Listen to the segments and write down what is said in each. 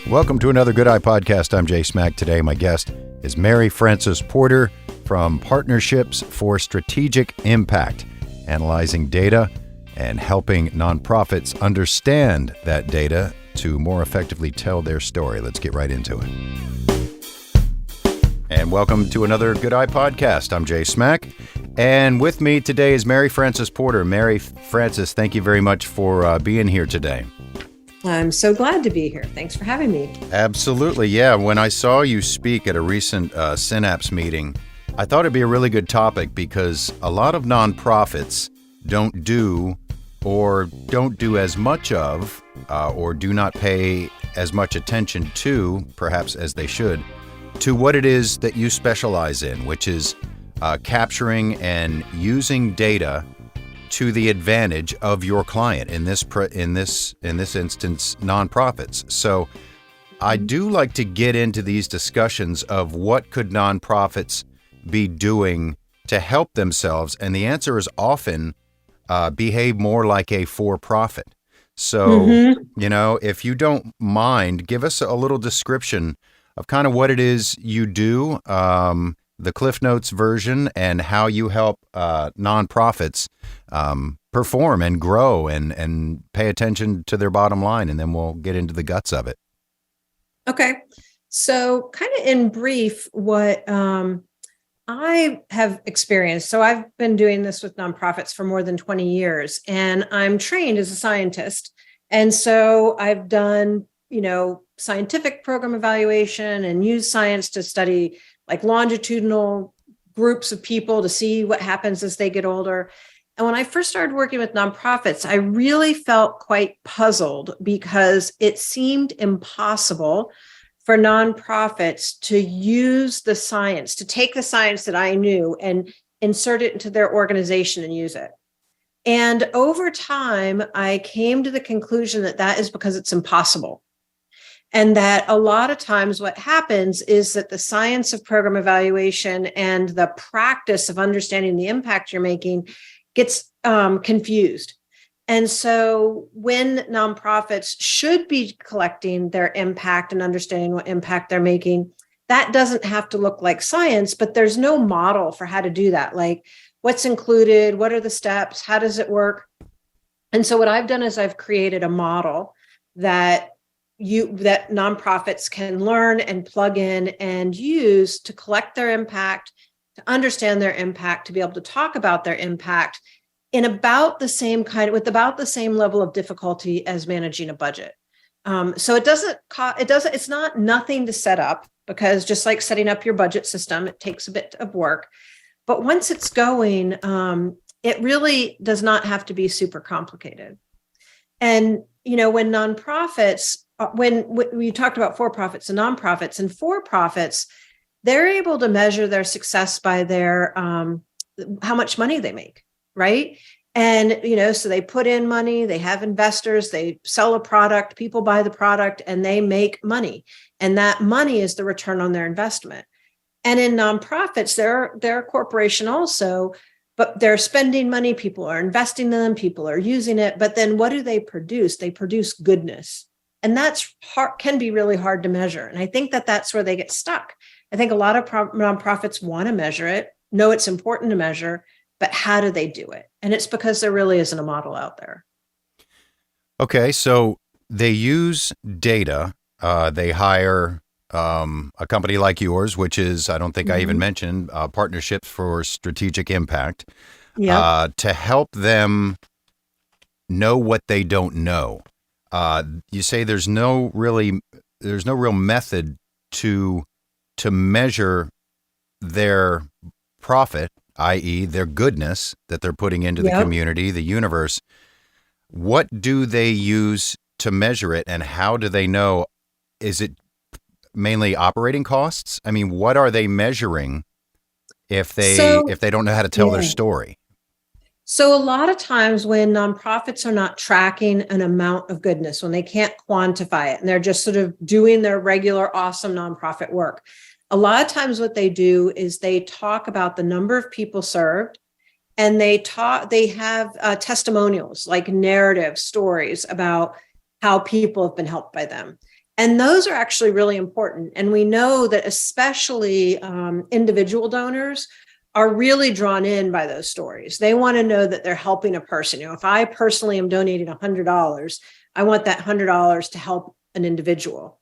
Welcome to another Good Eye Podcast. I'm Jay Smack. Today, my guest is Maryfrances Porter from Partnerships for Strategic Impact, analyzing data and helping nonprofits understand that data to more effectively tell their story. Let's get right into it. And welcome to another Good Eye Podcast. I'm Jay Smack. And with me today is Maryfrances Porter. Maryfrances, thank you very much for being here today. I'm so glad to be here. Thanks for having me. Absolutely. Yeah. When I saw you speak at a recent Synapse meeting, I thought it'd be a really good topic because a lot of nonprofits don't do as much of or do not pay as much attention to, perhaps as they should, to what it is that you specialize in, which is capturing and using data to the advantage of your client, in this instance, nonprofits. So I do like to get into these discussions of what could nonprofits be doing to help themselves, and the answer is often behave more like a for-profit. So, if you don't mind, give us a little description of kind of what it is you do, the Cliff Notes version, and how you help nonprofits perform and grow and pay attention to their bottom line, and then we'll get into the guts of it. Okay. So kind of in brief, what I have experienced. So I've been doing this with nonprofits for more than 20 years, and I'm trained as a scientist. And so I've done, scientific program evaluation and used science to study like longitudinal groups of people to see what happens as they get older. And when I first started working with nonprofits, I really felt quite puzzled because it seemed impossible for nonprofits to use the science, to take the science that I knew and insert it into their organization and use it. And over time, I came to the conclusion that that is because it's impossible. And that a lot of times what happens is that the science of program evaluation and the practice of understanding the impact you're making gets confused. And so when nonprofits should be collecting their impact and understanding what impact they're making, that doesn't have to look like science, but there's no model for how to do that. Like what's included, what are the steps, how does it work? And so what I've done is I've created a model that nonprofits can learn and plug in and use to collect their impact, to understand their impact, to be able to talk about their impact in about the same with about the same level of difficulty as managing a budget. So it's not nothing to set up, because just like setting up your budget system, it takes a bit of work. But once it's going, it really does not have to be super complicated. And, when nonprofits, when we talked about for-profits and nonprofits, and for-profits, they're able to measure their success by their how much money they make, right? And, so they put in money, they have investors, they sell a product, people buy the product, and they make money. And that money is the return on their investment. And in nonprofits, they're a corporation also, but they're spending money, people are investing in them, people are using it. But then what do they produce? They produce goodness. And that's can be really hard to measure. And I think that that's where they get stuck. I think a lot of nonprofits want to measure it, know it's important to measure, but how do they do it? And it's because there really isn't a model out there. Okay, so they use data. They hire a company like yours, which is, I don't think I even mentioned, Partnerships for Strategic Impact, to help them know what they don't know. You say there's no real method to measure their profit, i.e. their goodness that they're putting into the community, the universe. What do they use to measure it, and how do they know? Is it mainly operating costs? I mean, what are they measuring if they don't know how to tell their story? So a lot of times when nonprofits are not tracking an amount of goodness, when they can't quantify it and they're just sort of doing their regular awesome nonprofit work, a lot of times what they do is they talk about the number of people served and they have testimonials, like narrative stories about how people have been helped by them. And those are actually really important. And we know that especially individual donors are really drawn in by those stories. They want to know that they're helping a person. If I personally am donating $100, I want that $100 to help an individual.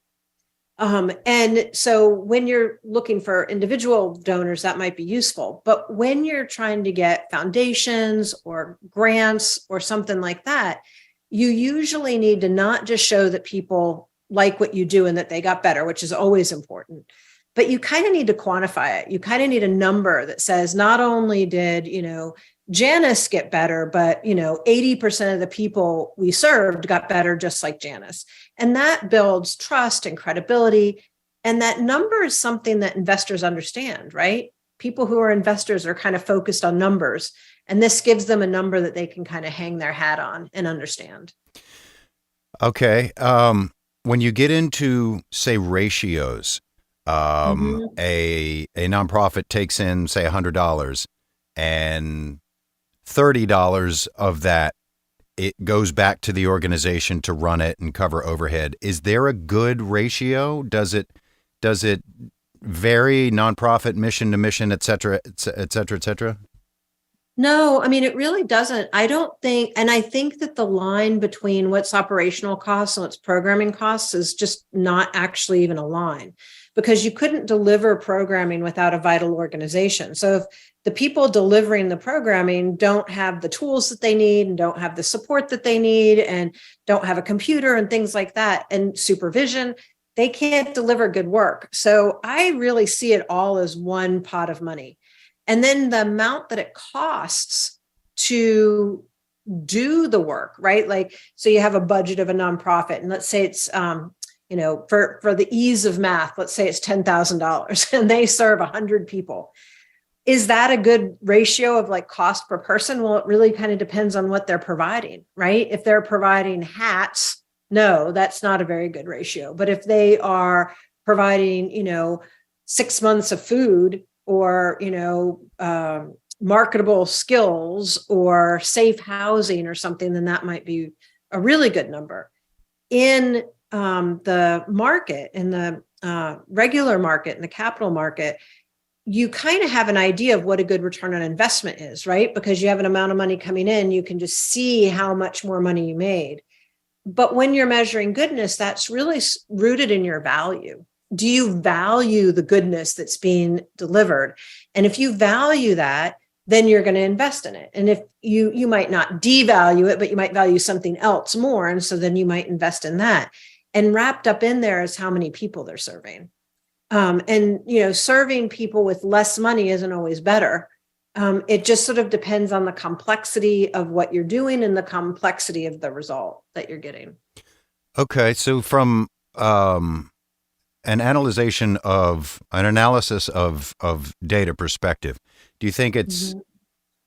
And so when you're looking for individual donors, that might be useful. But when you're trying to get foundations or grants or something like that, you usually need to not just show that people like what you do and that they got better, which is always important, but you kind of need to quantify it. You kind of need a number that says not only did, Janice get better, but 80% of the people we served got better just like Janice. And that builds trust and credibility. And that number is something that investors understand, right? People who are investors are kind of focused on numbers. And this gives them a number that they can kind of hang their hat on and understand. Okay. When you get into, say, ratios, a nonprofit takes in, say, $100, and $30 of that, it goes back to the organization to run it and cover overhead. Is there a good ratio? Does it vary, nonprofit, mission to mission, et cetera, et cetera, et cetera? No, I mean, it really doesn't. I don't think, and I think that the line between what's operational costs and what's programming costs is just not actually even a line, because you couldn't deliver programming without a vital organization. So if the people delivering the programming don't have the tools that they need and don't have the support that they need and don't have a computer and things like that and supervision, they can't deliver good work. So I really see it all as one pot of money. And then the amount that it costs to do the work, right? Like, so you have a budget of a nonprofit, and let's say it's, for the ease of math, let's say it's $10,000 and they serve 100 people. Is that a good ratio of like cost per person? Well, it really kind of depends on what they're providing, right? If they're providing hats, no, that's not a very good ratio. But if they are providing, 6 months of food, or marketable skills or safe housing or something, then that might be a really good number. In the market, in the regular market, in the capital market, you kind of have an idea of what a good return on investment is, right? Because you have an amount of money coming in, you can just see how much more money you made. But when you're measuring goodness, that's really rooted in your value. Do you value the goodness that's being delivered? And if you value that, then you're going to invest in it. And if you might not devalue it, but you might value something else more. And so then you might invest in that. And wrapped up in there is how many people they're serving. Serving people with less money isn't always better. It just sort of depends on the complexity of what you're doing and the complexity of the result that you're getting. Okay. So from an analysis of data perspective, do you think it's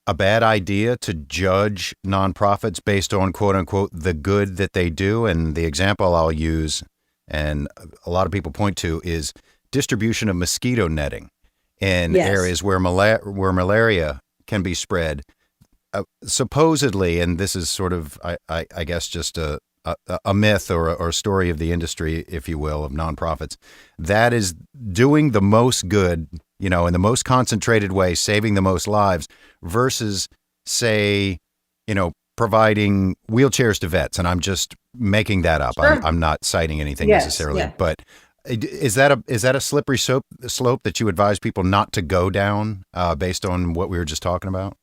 a bad idea to judge nonprofits based on, quote unquote, the good that they do? And the example I'll use, and a lot of people point to, is distribution of mosquito netting in areas where malaria can be spread. Supposedly, and this is sort of, I guess, just a myth or a story of the industry, if you will, of nonprofits, that is doing the most good, in the most concentrated way, saving the most lives, versus, say, providing wheelchairs to vets. And I'm just making that up. Sure. I'm not citing anything necessarily, but is that a slippery slope that you advise people not to go down based on what we were just talking about?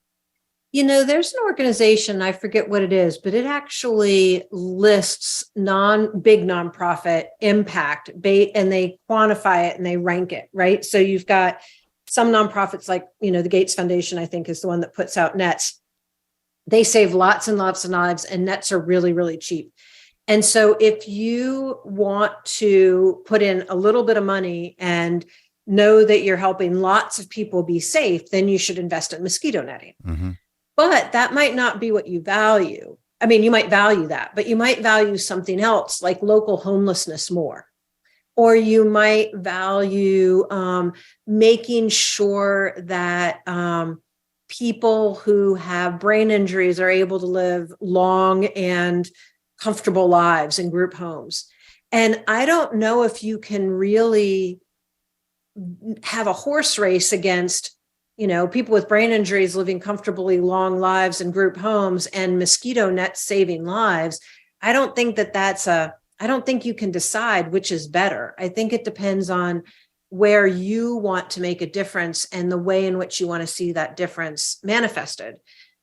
There's an organization, I forget what it is, but it actually lists big nonprofit impact, and they quantify it and they rank it, right? So you've got some nonprofits like, the Gates Foundation, I think, is the one that puts out nets. They save lots and lots of lives, and nets are really, really cheap. And so if you want to put in a little bit of money and know that you're helping lots of people be safe, then you should invest in mosquito netting. Mm-hmm. But that might not be what you value. I mean, you might value that, but you might value something else like local homelessness more. Or you might value making sure that people who have brain injuries are able to live long and comfortable lives in group homes. And I don't know if you can really have a horse race against, people with brain injuries living comfortably long lives in group homes and mosquito net saving lives. I don't think I don't think you can decide which is better. I think it depends on where you want to make a difference and the way in which you want to see that difference manifested.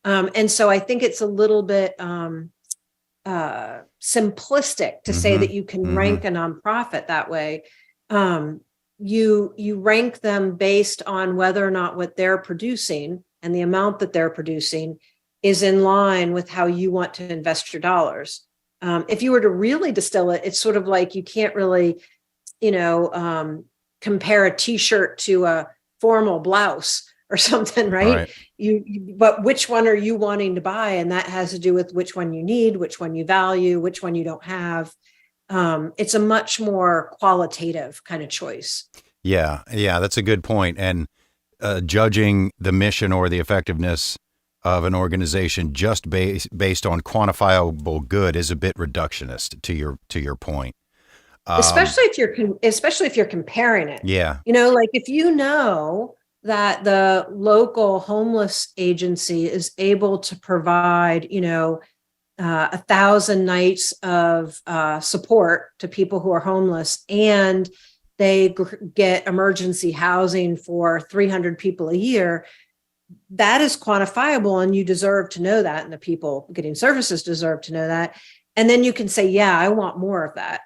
And so I think it's a little bit simplistic to say that you can rank a nonprofit that way. You rank them based on whether or not what they're producing and the amount that they're producing is in line with how you want to invest your dollars. If you were to really distill it, it's sort of like you can't really, compare a t-shirt to a formal blouse or something, right? But which one are you wanting to buy? And that has to do with which one you need, which one you value, which one you don't have. It's a much more qualitative kind of choice. Yeah, that's a good point. And judging the mission or the effectiveness of an organization just based on quantifiable good is a bit reductionist to your point. Especially if you're comparing it. Yeah. Like if that the local homeless agency is able to provide, 1,000 nights of support to people who are homeless, and they get emergency housing for 300 people a year, that is quantifiable, and you deserve to know that, and the people getting services deserve to know that. And then you can say, yeah, I want more of that.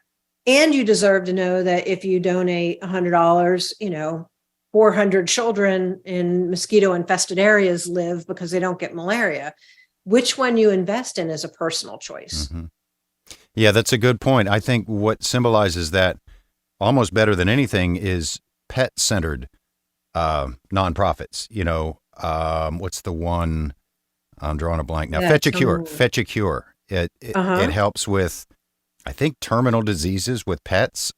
And you deserve to know that if you donate $100, 400 children in mosquito infested areas live because they don't get malaria. Which one you invest in is a personal choice. Mm-hmm. Yeah, that's a good point. I think what symbolizes that almost better than anything is pet-centered nonprofits. What's the one? I'm drawing a blank now. Fetch a Cure. It helps with, I think, terminal diseases with pets.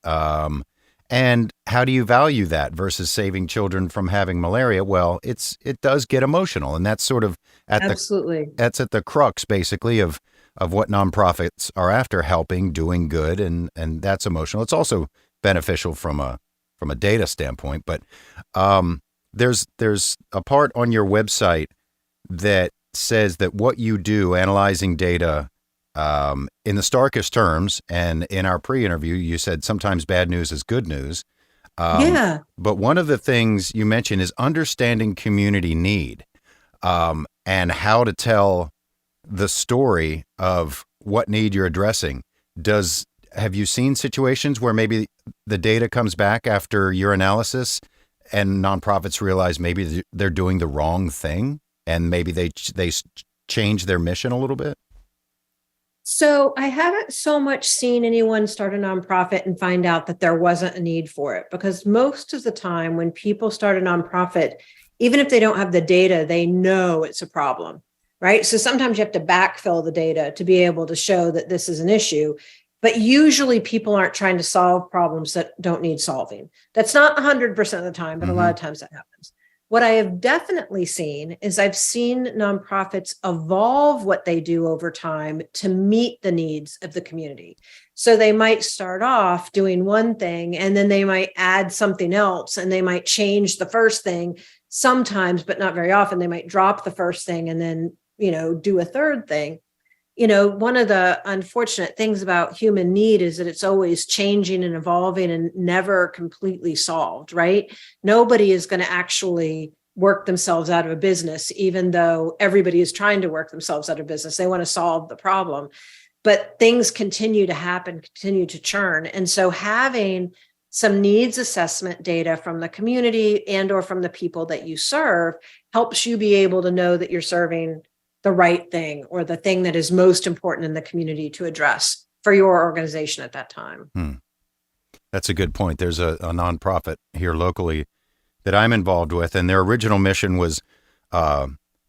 And how do you value that versus saving children from having malaria? Well, it does get emotional, and that's sort of that's at the crux, basically, of what nonprofits are after: helping, doing good, and that's emotional. It's also beneficial from a data standpoint. But there's a part on your website that says that what you do, analyzing data, in the starkest terms, and in our pre-interview, you said sometimes bad news is good news. But one of the things you mentioned is understanding community need, and how to tell the story of what need you're addressing. Have you seen situations where maybe the data comes back after your analysis and nonprofits realize maybe they're doing the wrong thing, and maybe they change their mission a little bit? So I haven't so much seen anyone start a nonprofit and find out that there wasn't a need for it, because most of the time when people start a nonprofit, even if they don't have the data, they know it's a problem, right? So sometimes you have to backfill the data to be able to show that this is an issue. But usually people aren't trying to solve problems that don't need solving. That's not 100% of the time, but a lot of times that happens. What I have definitely seen is I've seen nonprofits evolve what they do over time to meet the needs of the community. So they might start off doing one thing, and then they might add something else, and they might change the first thing sometimes, but not very often. They might drop the first thing and then, do a third thing. One of the unfortunate things about human need is that it's always changing and evolving and never completely solved, right? Nobody is going to actually work themselves out of a business, even though everybody is trying to work themselves out of business. They want to solve the problem, but things continue to happen, continue to churn. And so having some needs assessment data from the community and or from the people that you serve helps you be able to know that you're serving the right thing, or the thing that is most important in the community to address for your organization at that time. That's a good point. There's a nonprofit here locally that I'm involved with, and their original mission was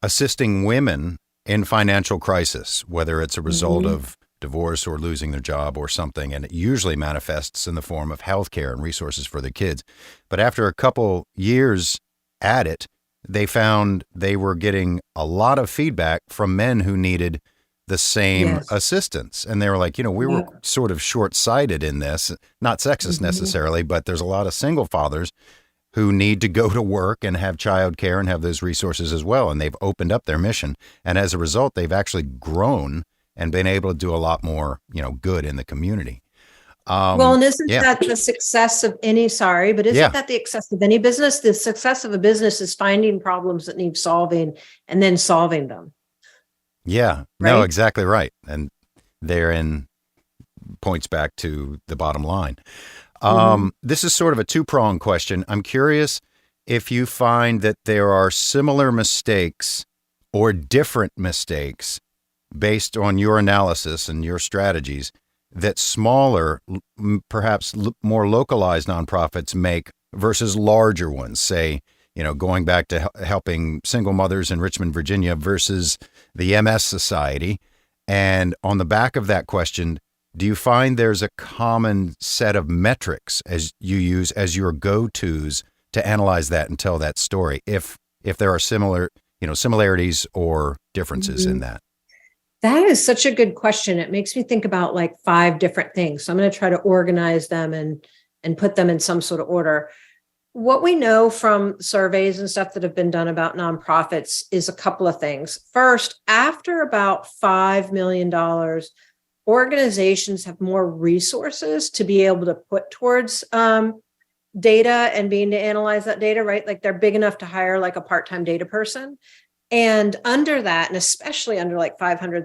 assisting women in financial crisis, whether it's a result of divorce or losing their job or something, and it usually manifests in the form of healthcare and resources for their kids. But after a couple years at it, they found they were getting a lot of feedback from men who needed the same Yes. assistance. And they were like, we were Yep. sort of short-sighted in this, not sexist Mhm. necessarily, but there's a lot of single fathers who need to go to work and have childcare and have those resources as well. And they've opened up their mission. And as a result, they've actually grown and been able to do a lot more, good in the community. Well, and isn't Yeah. that the success of any, sorry, but isn't Yeah. that the success of any business? The success of a business is finding problems that need solving and then solving them, Yeah. No, right? exactly right. And therein points back to the bottom line. Mhm. This is sort of a two-pronged question. I'm curious if you find that there are similar mistakes or different mistakes based on your analysis and your strategies that smaller, perhaps more localized nonprofits make versus larger ones, say, going back to helping single mothers in Richmond, Virginia versus the MS Society. And on the back of that question, do you find there's a common set of metrics as you use as your go-tos to analyze that and tell that story? If there are similarities or differences in Mhm. that. That is such a good question. It makes me think about like 5 different things. So I'm going to try to organize them and put them in some sort of order. What we know from surveys and stuff that have been done about nonprofits is a couple of things. First, after about $5 million, organizations have more resources to be able to put towards data and being to analyze that data, right? Like they're big enough to hire like a part-time data person. And under that, and especially under like $500,000,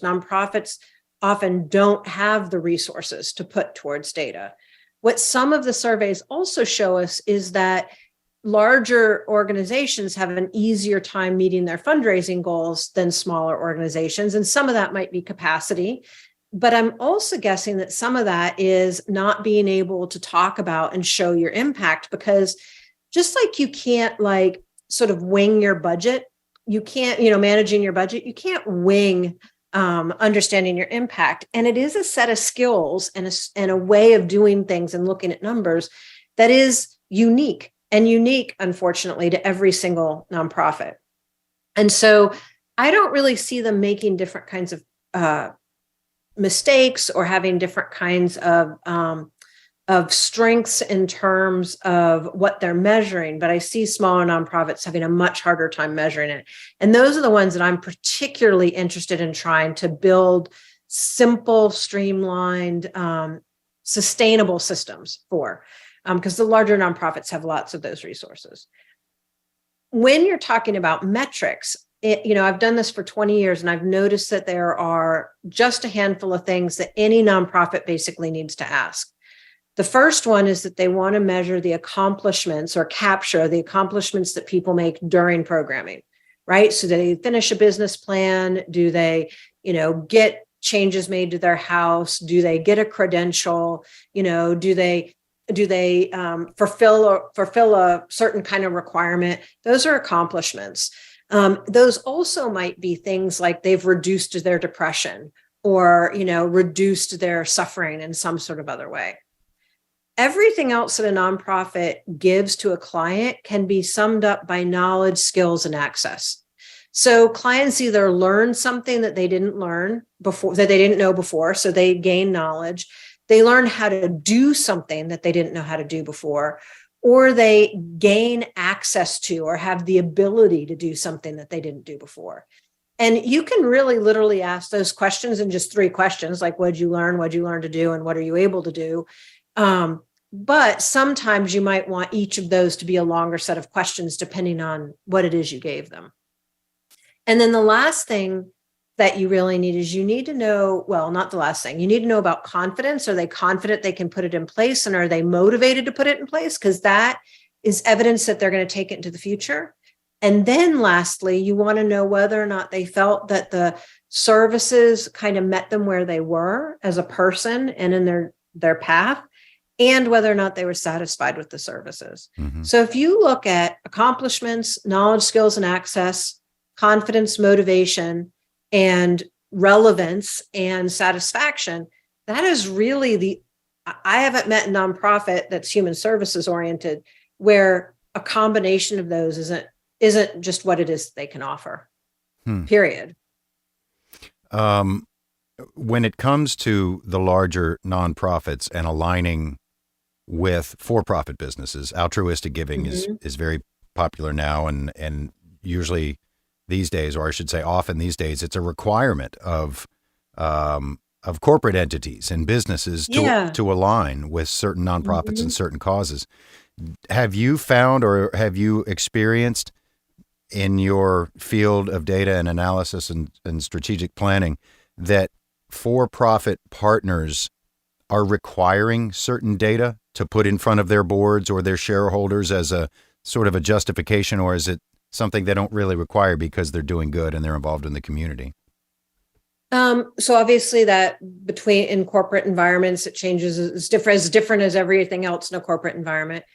nonprofits often don't have the resources to put towards data. What some of the surveys also show us is that larger organizations have an easier time meeting their fundraising goals than smaller organizations. And some of that might be capacity. But I'm also guessing that some of that is not being able to talk about and show your impact, because just like you can't like sort of wing your budget, you can't, managing your budget, you can't wing understanding your impact. And it is a set of skills and a way of doing things and looking at numbers that is unique, unfortunately, to every single nonprofit. And so I don't really see them making different kinds of mistakes or having different kinds of strengths in terms of what they're measuring, but I see smaller nonprofits having a much harder time measuring it. And those are the ones that I'm particularly interested in trying to build simple, streamlined, sustainable systems for, because the larger nonprofits have lots of those resources. When you're talking about metrics, I've done this for 20 years and I've noticed that there are just a handful of things that any nonprofit basically needs to ask. The first one is that they want to measure the accomplishments or capture the accomplishments that people make during programming, right? So do they finish a business plan? Do they, get changes made to their house? Do they get a credential? Do they fulfill a certain kind of requirement? Those are accomplishments. Those also might be things like they've reduced their depression or, reduced their suffering in some sort of other way. Everything else that a nonprofit gives to a client can be summed up by knowledge, skills, and access. So clients either learn something that they didn't learn before, that they didn't know before, so they gain knowledge. They learn how to do something that they didn't know how to do before, or they gain access to or have the ability to do something that they didn't do before. And you can really literally ask those questions in just 3 questions, like what'd you learn to do, and what are you able to do? But sometimes you might want each of those to be a longer set of questions, depending on what it is you gave them. And then the last thing that you really need is you need to know, well, not the last thing, you need to know about confidence. Are they confident they can put it in place? And are they motivated to put it in place? Because that is evidence that they're going to take it into the future. And then lastly, you want to know whether or not they felt that the services kind of met them where they were as a person and in their path, and whether or not they were satisfied with the services. Mm-hmm. So if you look at accomplishments, knowledge, skills, and access, confidence, motivation, and relevance and satisfaction, that is really I haven't met a nonprofit that's human services oriented where a combination of those isn't just what it is they can offer, period. When it comes to the larger nonprofits and aligning with for-profit businesses, altruistic giving is very popular now, and usually these days, or I should say often these days, it's a requirement of corporate entities and businesses to align with certain nonprofits and certain causes. Have you found or have you experienced in your field of data and analysis and strategic planning that for-profit partners are requiring certain data to put in front of their boards or their shareholders as a sort of a justification, or is it something they don't really require because they're doing good and they're involved in the community? So obviously that in corporate environments, it changes. It's different as everything else in a corporate environment.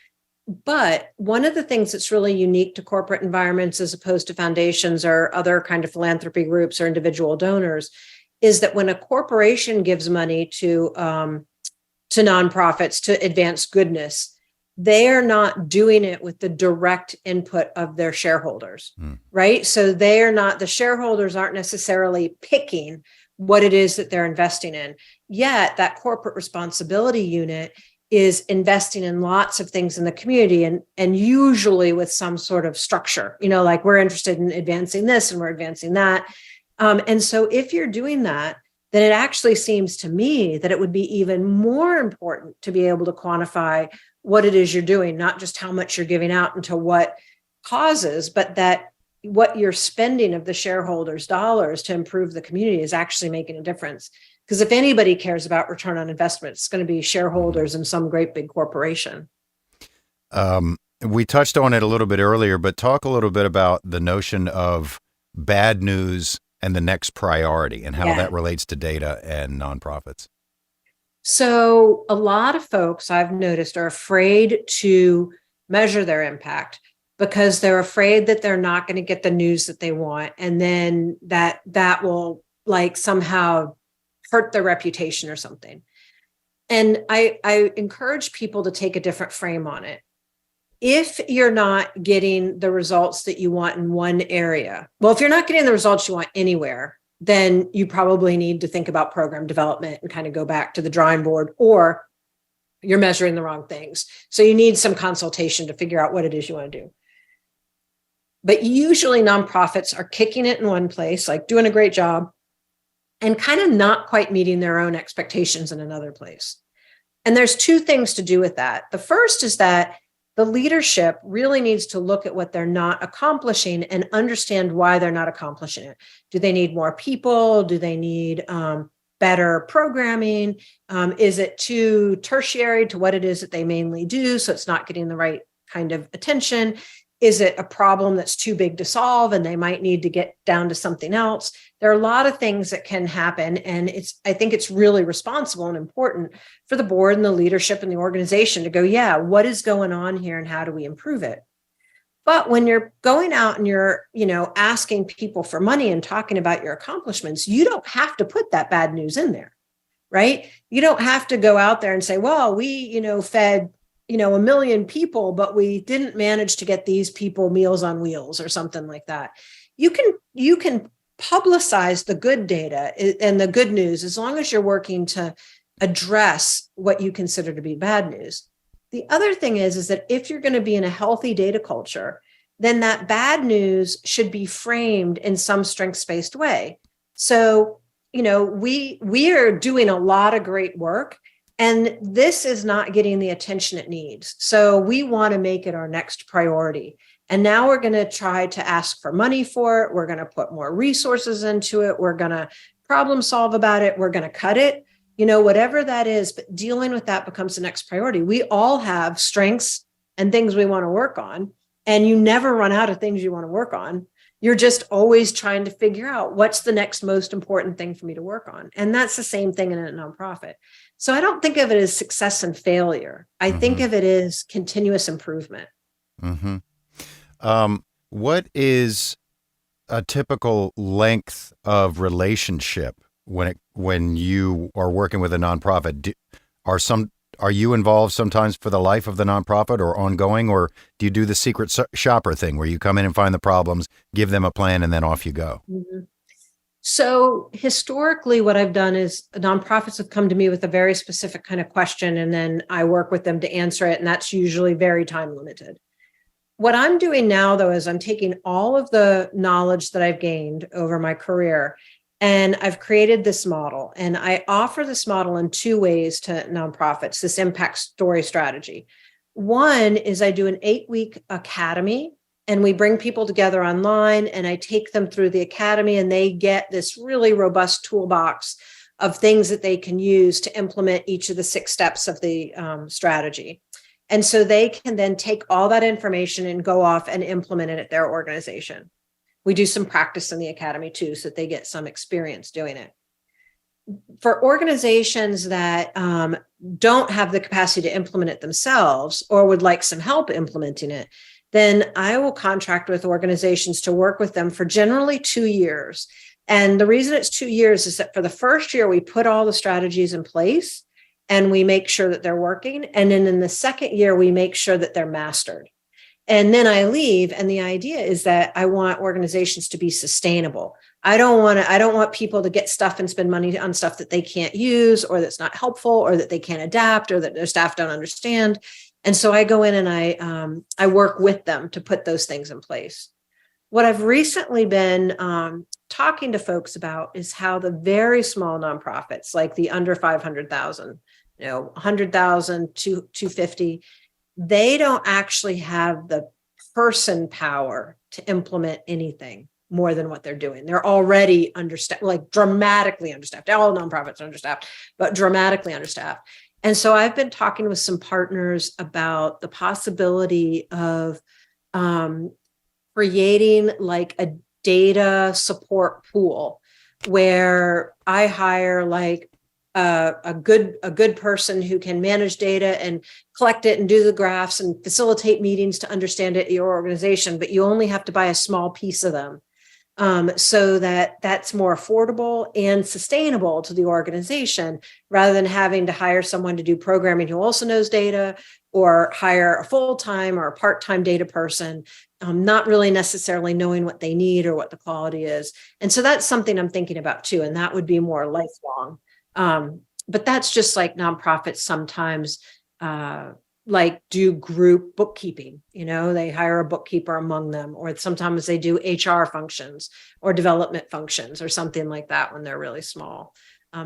But one of the things that's really unique to corporate environments as opposed to foundations or other kind of philanthropy groups or individual donors is that when a corporation gives money to nonprofits to advance goodness, they are not doing it with the direct input of their shareholders, right? So the shareholders aren't necessarily picking what it is that they're investing in. Yet that corporate responsibility unit is investing in lots of things in the community and usually with some sort of structure, like we're interested in advancing this and we're advancing that. And so if you're doing that, then it actually seems to me that it would be even more important to be able to quantify what it is you're doing, not just how much you're giving out into what causes, but that what you're spending of the shareholders' dollars to improve the community is actually making a difference. Because if anybody cares about return on investment, it's going to be shareholders in some great big corporation. We touched on it a little bit earlier, but talk a little bit about the notion of bad news and the next priority and how that relates to data and nonprofits. So a lot of folks I've noticed are afraid to measure their impact because they're afraid that they're not going to get the news that they want. And then that will like somehow hurt their reputation or something. And I encourage people to take a different frame on it. If you're not getting the results that you want in one area, well, if you're not getting the results you want anywhere, then you probably need to think about program development and kind of go back to the drawing board, or you're measuring the wrong things. So you need some consultation to figure out what it is you want to do. But usually nonprofits are kicking it in one place, like doing a great job, and kind of not quite meeting their own expectations in another place. And there's two things to do with that. The first is that the leadership really needs to look at what they're not accomplishing and understand why they're not accomplishing it. Do they need more people? Do they need better programming? Is it too tertiary to what it is that they mainly do, so it's not getting the right kind of attention? Is it a problem that's too big to solve and they might need to get down to something else? There are a lot of things that can happen. And I think it's really responsible and important for the board and the leadership and the organization to go, yeah, what is going on here and how do we improve it? But when you're going out and you're, asking people for money and talking about your accomplishments, you don't have to put that bad news in there, right? You don't have to go out there and say, well, we, fed 1 million people, but we didn't manage to get these people Meals on Wheels or something like that. You can publicize the good data and the good news as long as you're working to address what you consider to be bad news. The other thing is that if you're going to be in a healthy data culture, then that bad news should be framed in some strengths-based way. So, we are doing a lot of great work, and this is not getting the attention it needs. So we want to make it our next priority. And now we're going to try to ask for money for it. We're going to put more resources into it. We're going to problem solve about it. We're going to cut it, whatever that is. But dealing with that becomes the next priority. We all have strengths and things we want to work on. And you never run out of things you want to work on. You're just always trying to figure out what's the next most important thing for me to work on. And that's the same thing in a nonprofit. So I don't think of it as success and failure. I think of it as continuous improvement. What is a typical length of relationship when you are working with a nonprofit? Are some are you involved sometimes for the life of the nonprofit or ongoing, or do you do the secret shopper thing where you come in and find the problems, give them a plan, and then off you go? Mhm. So historically, what I've done is nonprofits have come to me with a very specific kind of question, and then I work with them to answer it. And that's usually very time limited. What I'm doing now, though, is I'm taking all of the knowledge that I've gained over my career, and I've created this model. And I offer this model in two ways to nonprofits, this impact story strategy. One is I do an 8-week academy, and we bring people together online, and I take them through the academy, and they get this really robust toolbox of things that they can use to implement each of the 6 steps of the strategy. And so they can then take all that information and go off and implement it at their organization. We do some practice in the academy too, so that they get some experience doing it. For organizations that don't have the capacity to implement it themselves or would like some help implementing it, then I will contract with organizations to work with them for generally 2 years. And the reason it's 2 years is that for the first year, we put all the strategies in place and we make sure that they're working. And then in the second year, we make sure that they're mastered. And then I leave. And the idea is that I want organizations to be sustainable. I don't want people to get stuff and spend money on stuff that they can't use, or that's not helpful, or that they can't adapt, or that their staff don't understand. And so I go in and I work with them to put those things in place. What I've recently been talking to folks about is how the very small nonprofits, like the under 500,000, 100,000 to 250, they don't actually have the person power to implement anything more than what they're doing. They're already understaffed, like dramatically understaffed. All nonprofits are understaffed, but dramatically understaffed. And so I've been talking with some partners about the possibility of creating like a data support pool where I hire like a good person who can manage data and collect it and do the graphs and facilitate meetings to understand it at your organization, but you only have to buy a small piece of them. So that's more affordable and sustainable to the organization, rather than having to hire someone to do programming who also knows data, or hire a full-time or a part-time data person, not really necessarily knowing what they need or what the quality is. And so that's something I'm thinking about too, and that would be more lifelong. But that's just like nonprofits sometimes like do group bookkeeping. They hire a bookkeeper among them, or sometimes they do HR functions or development functions or something like that when they're really small.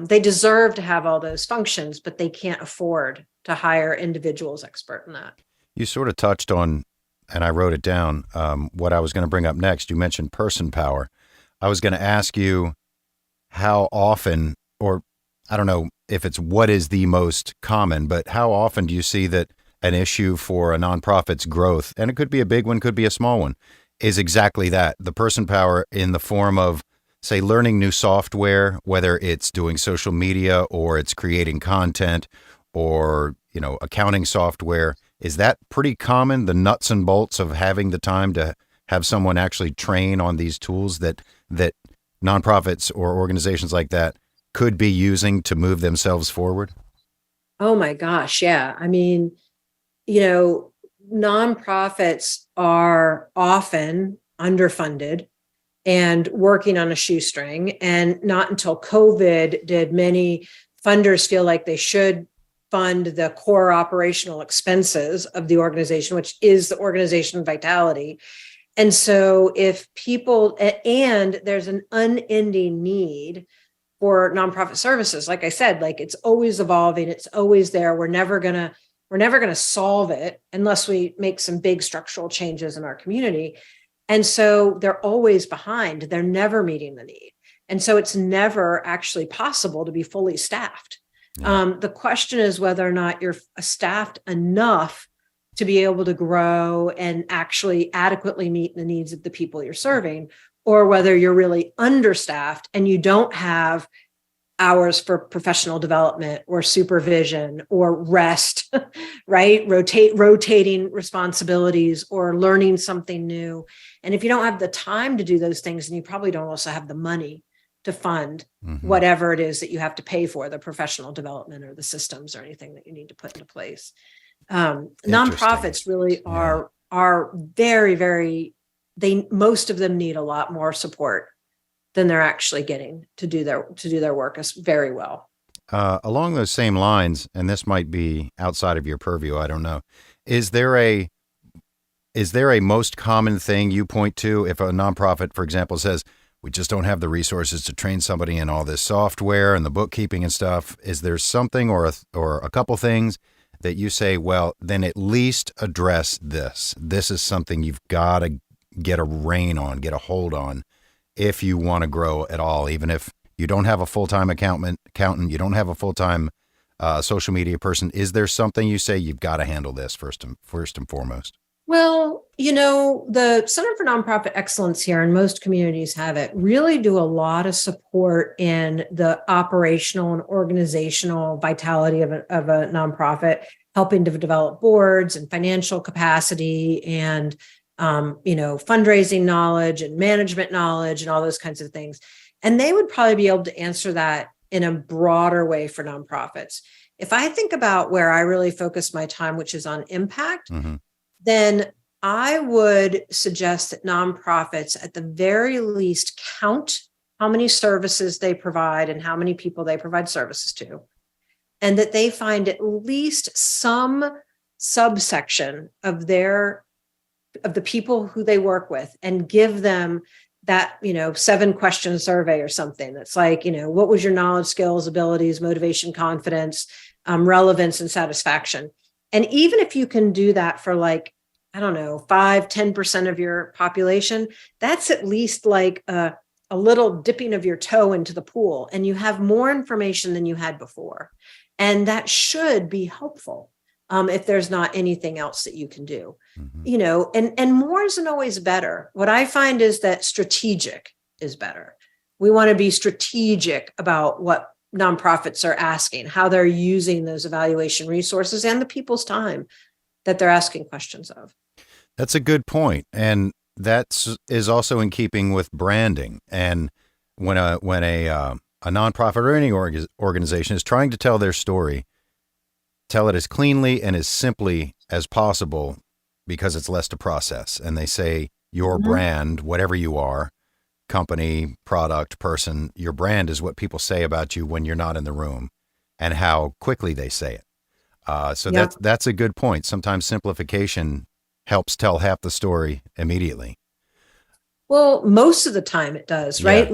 They deserve to have all those functions, but they can't afford to hire individuals expert in that. You sort of touched on, and I wrote it down, what I was going to bring up next. You mentioned person power. I was going to ask you how often, or I don't know if it's what is the most common, but how often do you see that an issue for a nonprofit's growth, and it could be a big one, could be a small one, is exactly that, the person power in the form of, say, learning new software, whether it's doing social media or it's creating content or, accounting software. Is that pretty common, the nuts and bolts of having the time to have someone actually train on these tools that nonprofits or organizations like that could be using to move themselves forward? Oh my gosh. Yeah. I mean, nonprofits are often underfunded and working on a shoestring. And not until COVID did many funders feel like they should fund the core operational expenses of the organization, which is the organization vitality. And so if people, and there's an unending need for nonprofit services, like I said, like it's always evolving, it's always there. We're never gonna solve it unless we make some big structural changes in our community. And so they're always behind. They're never meeting the need. And so it's never actually possible to be fully staffed. Yeah. The question is whether or not you're staffed enough to be able to grow and actually adequately meet the needs of the people you're serving, or whether you're really understaffed and you don't have hours for professional development or supervision or rest, right? Rotating responsibilities or learning something new. And if you don't have the time to do those things, then you probably don't also have the money to fund Mm-hmm. whatever it is that you have to pay for, the professional development or the systems or anything that you need to put into place. Nonprofits really are very, very, most of them need a lot more support than they're actually getting to do their work very well. Along those same lines, and this might be outside of your purview, I don't know. Is there a most common thing you point to if a nonprofit, for example, says, we just don't have the resources to train somebody in all this software and the bookkeeping and stuff? Is there something or a couple things that you say, well, then at least address this? This is something you've got to get a rein on, get a hold on if you want to grow at all, even if you don't have a full-time accountant, you don't have a full-time social media person. Is there something you say you've got to handle this first and foremost? Well, the Center for Nonprofit Excellence here, and most communities have it, really do a lot of support in the operational and organizational vitality of a nonprofit, helping to develop boards and financial capacity and, fundraising knowledge and management knowledge and all those kinds of things. And they would probably be able to answer that in a broader way for nonprofits. If I think about where I really focus my time, which is on impact, mm-hmm. then I would suggest that nonprofits at the very least count how many services they provide and how many people they provide services to, and that they find at least some subsection of the people who they work with and give them that, 7-question survey or something that's like, what was your knowledge, skills, abilities, motivation, confidence, relevance, and satisfaction. And even if you can do that for 5-10% of your population, that's at least like a little dipping of your toe into the pool, and you have more information than you had before. And that should be helpful if there's not anything else that you can do, and more isn't always better. What I find is that strategic is better. We want to be strategic about what nonprofits are asking, how they're using those evaluation resources and the people's time that they're asking questions of. That's a good point. And that is also in keeping with branding. And when a nonprofit or any organization is trying to tell their story, tell it as cleanly and as simply as possible, because it's less to process. And they say your mm-hmm. brand, whatever you are, company, product, person, your brand is what people say about you when you're not in the room, and how quickly they say it. That's a good point. Sometimes simplification helps tell half the story immediately. Well, most of the time it does, right?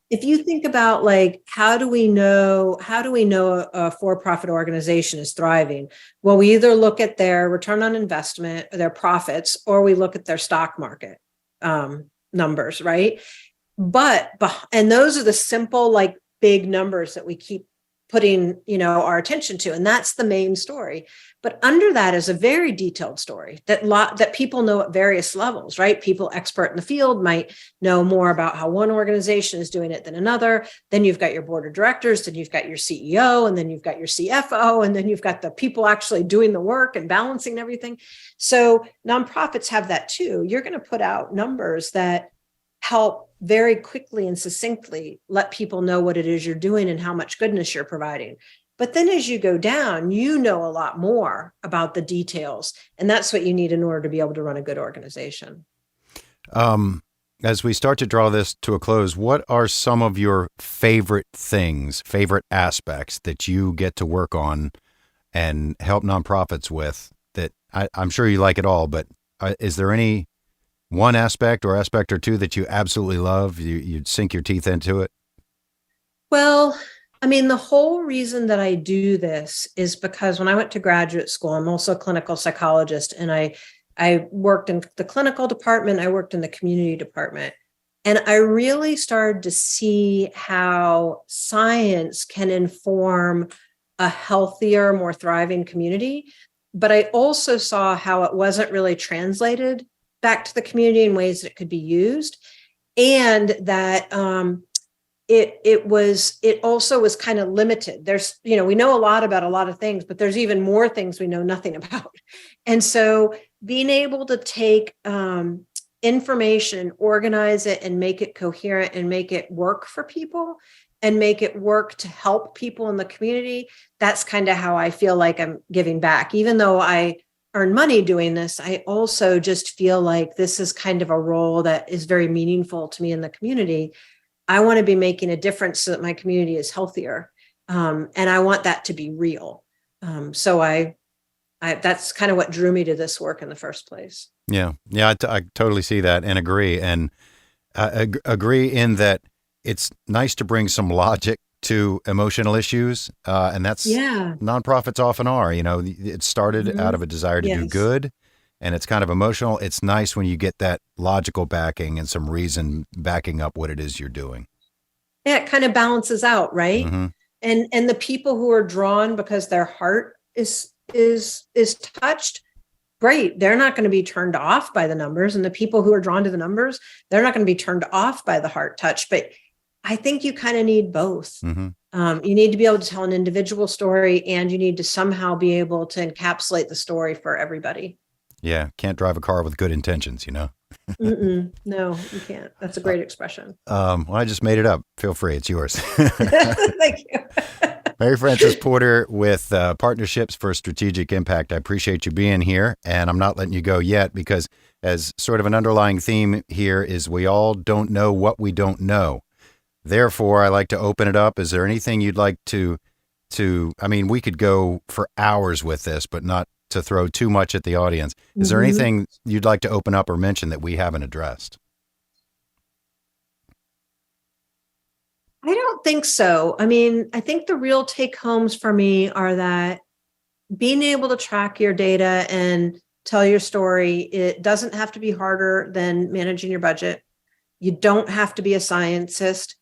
If you think about how do we know a for-profit organization is thriving? Well, we either look at their return on investment, their profits, or we look at their stock market numbers, right? And those are the simple, big numbers that we keep putting, our attention to. And that's the main story. But under that is a very detailed story that people know at various levels, right? People expert in the field might know more about how one organization is doing it than another. Then you've got your board of directors, then you've got your CEO, and then you've got your CFO, and then you've got the people actually doing the work and balancing everything. So nonprofits have that too. You're going to put out numbers that help very quickly and succinctly let people know what it is you're doing and how much goodness you're providing. But then as you go down, you know a lot more about the details. And that's what you need in order to be able to run a good organization. As we start to draw this to a close, what are some of your favorite aspects that you get to work on and help nonprofits with that? I'm sure you like it all, but is there any one aspect or two that you absolutely love? You'd sink your teeth into it? Well, the whole reason that I do this is because when I went to graduate school, I'm also a clinical psychologist, and I worked in the clinical department, I worked in the community department, and I really started to see how science can inform a healthier, more thriving community. But I also saw how it wasn't really translated back to the community in ways that it could be used, and that it also was kind of limited. There's, we know a lot about a lot of things, but there's even more things we know nothing about. And so being able to take information, organize it, and make it coherent and make it work for people and make it work to help people in the community. That's kind of how I feel like I'm giving back. Even though I earn money doing this, I also just feel like this is kind of a role that is very meaningful to me in the community. I want to be making a difference so that my community is healthier. And I want that to be real. So I that's kind of what drew me to this work in the first place. Yeah. I totally see that and agree. And agree in that it's nice to bring some logic to emotional issues. And that's nonprofits often are. It started out of a desire to do good, and it's kind of emotional. It's nice when you get that logical backing and some reason backing up what it is you're doing. Yeah, it kind of balances out, right? Mm-hmm. And the people who are drawn because their heart is touched, great. They're not going to be turned off by the numbers. And the people who are drawn to the numbers, they're not going to be turned off by the heart touch. But I think you kind of need both. Mm-hmm. You need to be able to tell an individual story, and you need to somehow be able to encapsulate the story for everybody. Yeah. Can't drive a car with good intentions, No, you can't. That's a great expression. Well, I just made it up. Feel free. It's yours. Thank you. Maryfrances Porter with Partnerships for Strategic Impact. I appreciate you being here, and I'm not letting you go yet because as sort of an underlying theme here is we all don't know what we don't know. Therefore, I like to open it up. Is there anything you'd like to, I mean, we could go for hours with this, but not to throw too much at the audience. Is there anything you'd like to open up or mention that we haven't addressed? I don't think so. I mean, I think the real take homes for me are that being able to track your data and tell your story, it doesn't have to be harder than managing your budget. You don't have to be a scientist.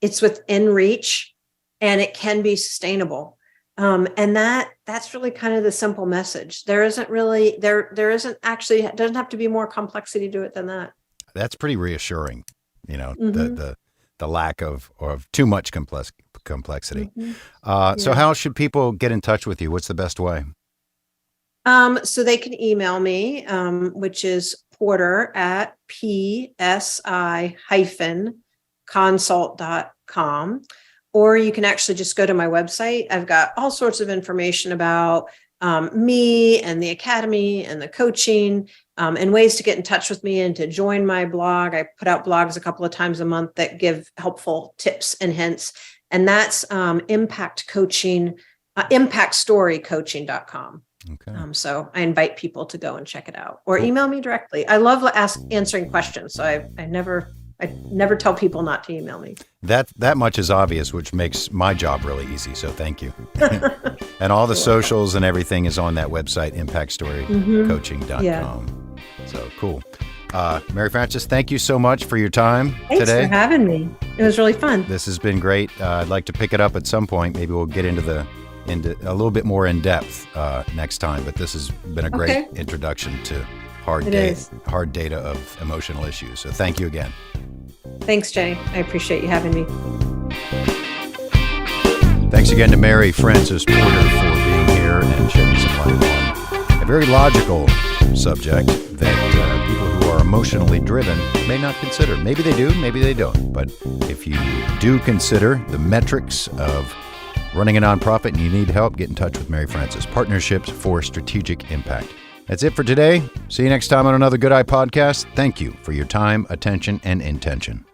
It's within reach, and it can be sustainable. And that's really kind of the simple message. There isn't really, there isn't actually, it doesn't have to be more complexity to it than that. That's pretty reassuring, the lack of too much complexity. So how should people get in touch with you? What's the best way? So they can email me, which is porter@psi-consult.com. Or you can actually just go to my website. I've got all sorts of information about me and the academy and the coaching, and ways to get in touch with me and to join my blog. I put out blogs a couple of times a month that give helpful tips and hints. And that's impactstorycoaching.com. Okay. So I invite people to go and check it out, or email me directly. I love answering questions. So I never tell people not to email me. That much is obvious, which makes my job really easy. So thank you. And all the socials and everything is on that website, impactstorycoaching.com. Yeah. So cool. Maryfrances, thank you so much for your time today. Thanks for having me. It was really fun. This has been great. I'd like to pick it up at some point. Maybe we'll get into a little bit more in depth next time. But this has been a great introduction to hard data of emotional issues. So thank you again. Thanks, Jay. I appreciate you having me. Thanks again to Maryfrances Porter for being here and shedding some light on a very logical subject that people who are emotionally driven may not consider. Maybe they do, maybe they don't. But if you do consider the metrics of running a nonprofit and you need help, get in touch with Maryfrances Partnerships for Strategic Impact. That's it for today. See you next time on another Good Eye podcast. Thank you for your time, attention, and intention.